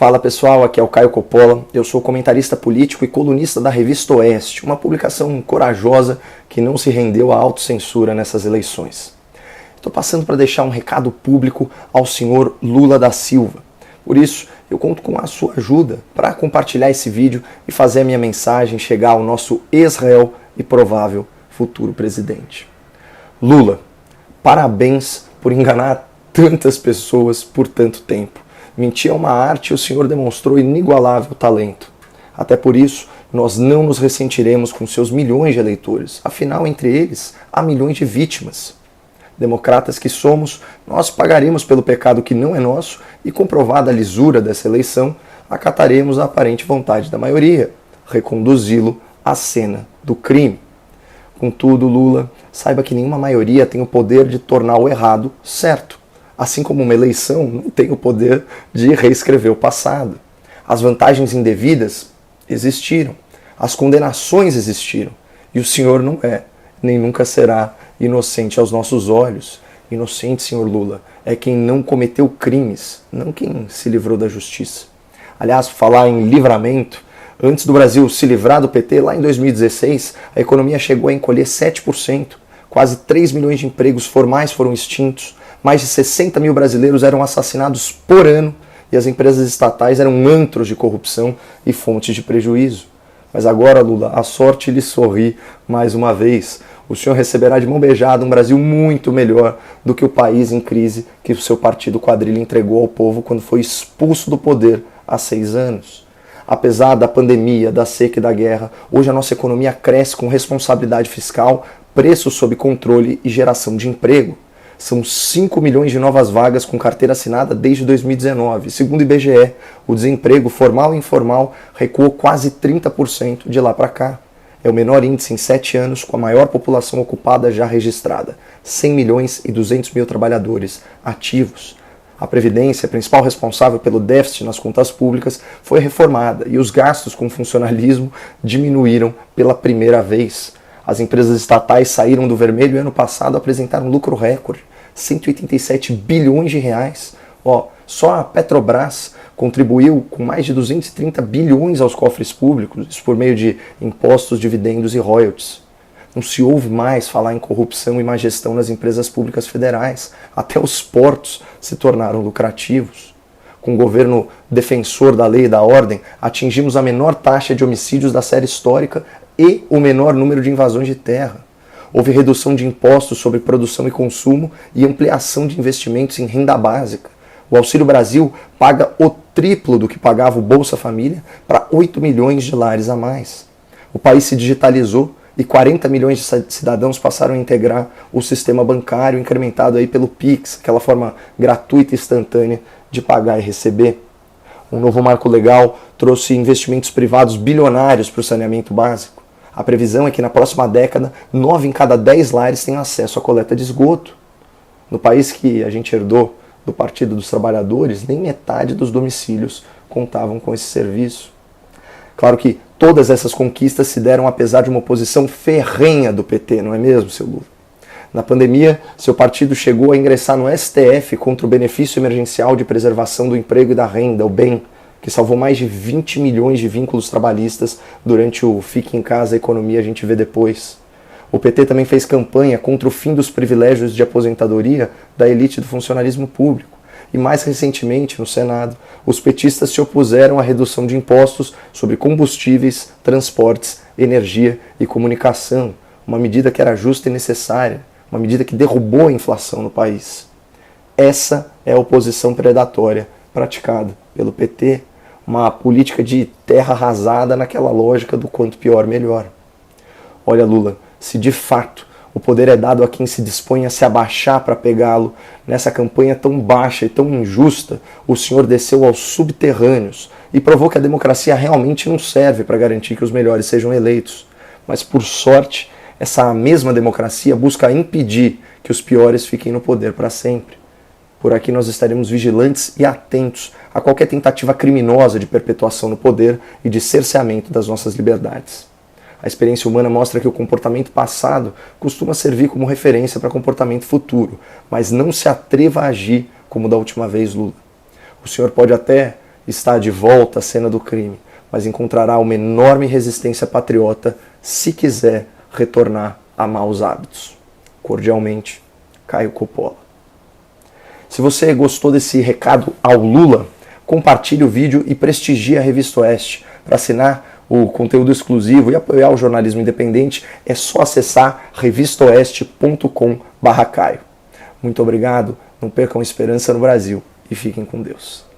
Fala pessoal, aqui é o Caio Coppola, eu sou comentarista político e colunista da Revista Oeste, uma publicação corajosa que não se rendeu à autocensura nessas eleições. Estou passando para deixar um recado público ao senhor Lula da Silva. Por isso, eu conto com a sua ajuda para compartilhar esse vídeo e fazer a minha mensagem chegar ao nosso ex-réu e provável futuro presidente. Lula, parabéns por enganar tantas pessoas por tanto tempo. Mentir é uma arte e o senhor demonstrou inigualável talento. Até por isso, nós não nos ressentiremos com seus milhões de eleitores. Afinal, entre eles, há milhões de vítimas. Democratas que somos, nós pagaremos pelo pecado que não é nosso e, comprovada a lisura dessa eleição, acataremos a aparente vontade da maioria, reconduzi-lo à cena do crime. Contudo, Lula, saiba que nenhuma maioria tem o poder de tornar o errado certo. Assim como uma eleição não tem o poder de reescrever o passado. As vantagens indevidas existiram, as condenações existiram, e o senhor não é, nem nunca será, inocente aos nossos olhos. Inocente, senhor Lula, é quem não cometeu crimes, não quem se livrou da justiça. Aliás, falar em livramento, antes do Brasil se livrar do PT, lá em 2016, a economia chegou a encolher 7%, quase 3 milhões de empregos formais foram extintos, mais de 60 mil brasileiros eram assassinados por ano e as empresas estatais eram antros de corrupção e fontes de prejuízo. Mas agora, Lula, a sorte lhe sorri mais uma vez. O senhor receberá de mão beijada um Brasil muito melhor do que o país em crise que o seu partido quadrilha entregou ao povo quando foi expulso do poder há 6 anos. Apesar da pandemia, da seca e da guerra, hoje a nossa economia cresce com responsabilidade fiscal, preços sob controle e geração de emprego. São 5 milhões de novas vagas com carteira assinada desde 2019. Segundo o IBGE, o desemprego formal e informal recuou quase 30% de lá para cá. É o menor índice em 7 anos, com a maior população ocupada já registrada. 100 milhões e 200 mil trabalhadores ativos. A Previdência, principal responsável pelo déficit nas contas públicas, foi reformada e os gastos com funcionalismo diminuíram pela primeira vez. As empresas estatais saíram do vermelho e ano passado apresentaram lucro recorde. 187 bilhões de reais. Só a Petrobras contribuiu com mais de 230 bilhões aos cofres públicos, isso por meio de impostos, dividendos e royalties. Não se ouve mais falar em corrupção e má gestão nas empresas públicas federais. Até os portos se tornaram lucrativos. Com o governo defensor da lei e da ordem, atingimos a menor taxa de homicídios da série histórica e o menor número de invasões de terra. Houve redução de impostos sobre produção e consumo e ampliação de investimentos em renda básica. O Auxílio Brasil paga o triplo do que pagava o Bolsa Família para 8 milhões de lares a mais. O país se digitalizou e 40 milhões de cidadãos passaram a integrar o sistema bancário incrementado aí pelo Pix, aquela forma gratuita e instantânea de pagar e receber. Um novo marco legal trouxe investimentos privados bilionários para o saneamento básico. A previsão é que na próxima década, 9 em cada 10 lares tenham acesso à coleta de esgoto. No país que a gente herdou do Partido dos Trabalhadores, nem metade dos domicílios contavam com esse serviço. Claro que todas essas conquistas se deram apesar de uma oposição ferrenha do PT, não é mesmo, seu Lula? Na pandemia, seu partido chegou a ingressar no STF contra o benefício emergencial de preservação do emprego e da renda, o BEM, que salvou mais de 20 milhões de vínculos trabalhistas durante o Fique em Casa, a economia a gente vê depois. O PT também fez campanha contra o fim dos privilégios de aposentadoria da elite do funcionalismo público. E mais recentemente, no Senado, os petistas se opuseram à redução de impostos sobre combustíveis, transportes, energia e comunicação, uma medida que era justa e necessária, uma medida que derrubou a inflação no país. Essa é a oposição predatória praticada pelo PT, uma política de terra arrasada naquela lógica do quanto pior, melhor. Olha, Lula, se de fato o poder é dado a quem se dispõe a se abaixar para pegá-lo, nessa campanha tão baixa e tão injusta, o senhor desceu aos subterrâneos e provou que a democracia realmente não serve para garantir que os melhores sejam eleitos. Mas, por sorte, essa mesma democracia busca impedir que os piores fiquem no poder para sempre. Por aqui nós estaremos vigilantes e atentos a qualquer tentativa criminosa de perpetuação no poder e de cerceamento das nossas liberdades. A experiência humana mostra que o comportamento passado costuma servir como referência para comportamento futuro, mas não se atreva a agir como da última vez, Lula. O senhor pode até está de volta à cena do crime, mas encontrará uma enorme resistência patriota se quiser retornar a maus hábitos. Cordialmente, Caio Coppola. Se você gostou desse recado ao Lula, compartilhe o vídeo e prestigie a Revista Oeste. Para assinar o conteúdo exclusivo e apoiar o jornalismo independente, é só acessar revistaoeste.com/Caio. Muito obrigado, não percam esperança no Brasil e fiquem com Deus.